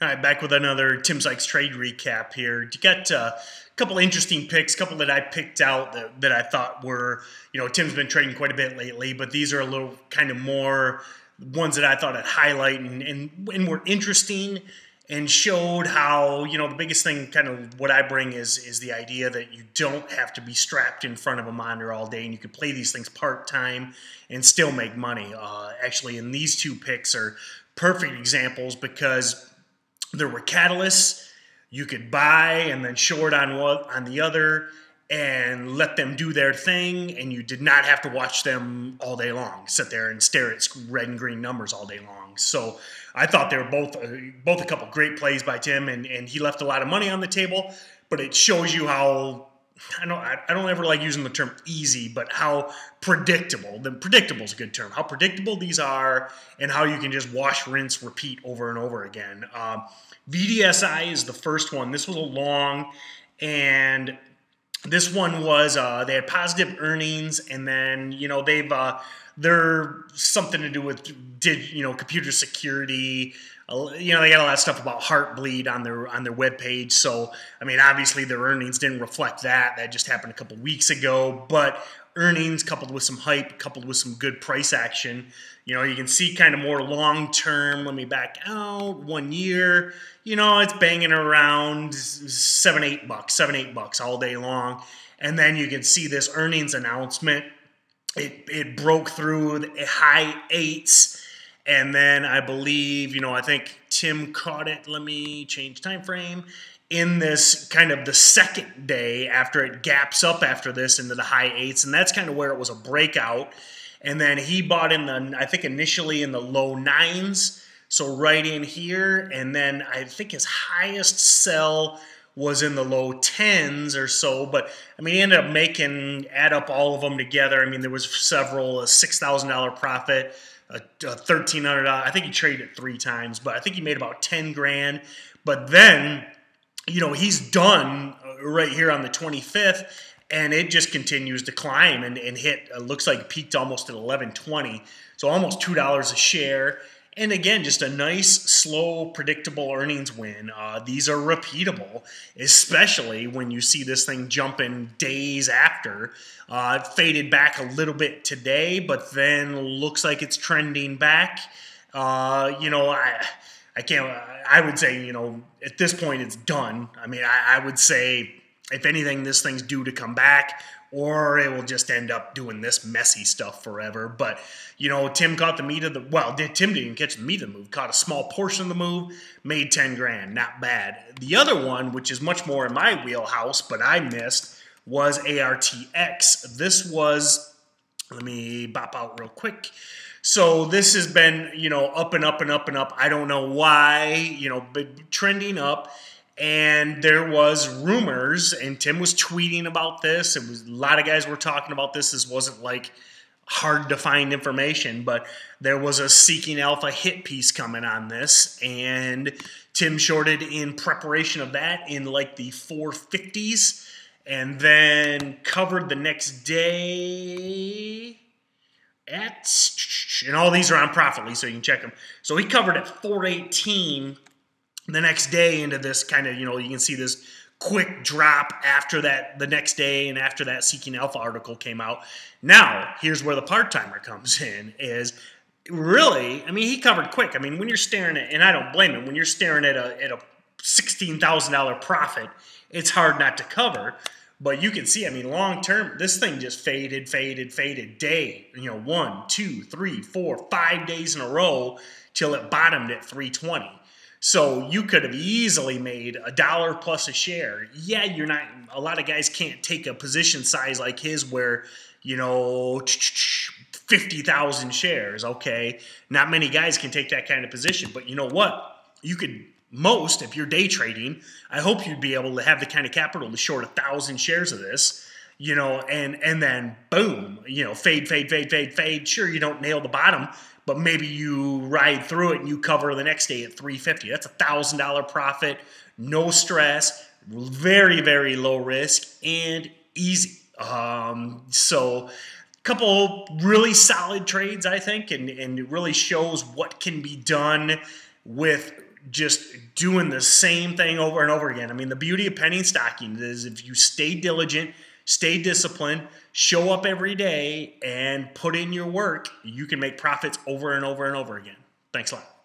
All right, back with another Tim Sykes trade recap here. You got a couple interesting picks, a couple that I picked out that I thought were, Tim's been trading quite a bit lately, but these are a little kind of more ones that I thought I'd highlight and were interesting and showed how, the biggest thing kind of what I bring is the idea that you don't have to be strapped in front of a monitor all day and you can play these things part-time and still make money. Actually, and these two picks are perfect examples because there were catalysts you could buy and then short on the other and let them do their thing, and you did not have to watch them all day long, sit there and stare at red and green numbers all day long. So I thought they were both a couple great plays by Tim, and he left a lot of money on the table, but it shows you how, I don't ever like using the term easy, but how predictable is a good term, how predictable these are and how you can just wash, rinse, repeat over and over again. VDSI is the first one. This was a long, and this one was, they had positive earnings, and then, they're something to do with, computer security. They got a lot of stuff about Heartbleed on their webpage. So, I mean, obviously their earnings didn't reflect that. That just happened a couple weeks ago. But earnings coupled with some hype, coupled with some good price action, you can see kind of more long-term. Let me back out 1 year. It's banging around $7, $8 all day long. And then you can see this earnings announcement. It broke through the high eights. And then I believe, I think Tim caught it. Let me change time frame. In this kind of the second day after it gaps up after this into the high eights. And that's kind of where it was a breakout. And then he bought I think initially in the low nines. So right in here. And then I think his highest sell was in the low tens or so, but I mean, he ended up add up all of them together. I mean, there was several, a $6,000 profit, a $1,300. I think he traded 3 times, but I think he made about 10 grand. But then, he's done right here on the 25th, and it just continues to climb and hit. Looks like it peaked almost at 11.20, so almost $2 a share. And again, just a nice, slow, predictable earnings win. These are repeatable, especially when you see this thing jumping days after. It faded back a little bit today, but then looks like it's trending back. I can't. I would say, at this point, it's done. I mean, I would say, if anything, this thing's due to come back, or it will just end up doing this messy stuff forever. But, Tim caught the meat of the, Tim didn't catch the meat of the move, caught a small portion of the move, made 10 grand, not bad. The other one, which is much more in my wheelhouse, but I missed, was ARTX. This was, let me bop out real quick. So this has been, up and up and up and up. I don't know why, but trending up. And there was rumors, and Tim was tweeting about this. It was a lot of guys were talking about this. This wasn't like hard to find information, but there was a Seeking Alpha hit piece coming on this, and Tim shorted in preparation of that in like the 450s, and then covered the next day and all these are on Profitly, so you can check them. So he covered at 418. The next day into this kind of, you can see this quick drop after that, the next day, and after that Seeking Alpha article came out. Now, here's where the part-timer comes in, is really, I mean, he covered quick. I mean, when you're staring at, and I don't blame him, when you're staring at a $16,000 profit, it's hard not to cover. But you can see, I mean, long-term, this thing just faded day, 1, 2, 3, 4, 5 days in a row till it bottomed at 320. So you could have easily made $1 plus a share. Yeah, you're not. A lot of guys can't take a position size like his, where 50,000 shares. Okay, not many guys can take that kind of position. But you know what? You could if you're day trading. I hope you'd be able to have the kind of capital to short 1,000 shares of this. And then boom, fade. Sure, you don't nail the bottom, but maybe you ride through it and you cover the next day at 350. That's $1,000 profit, no stress, very, very low risk, and easy. So a couple really solid trades, I think, and it really shows what can be done with just doing the same thing over and over again. I mean, the beauty of penny stocking is if you stay diligent, stay disciplined, show up every day, and put in your work, you can make profits over and over and over again. Thanks a lot.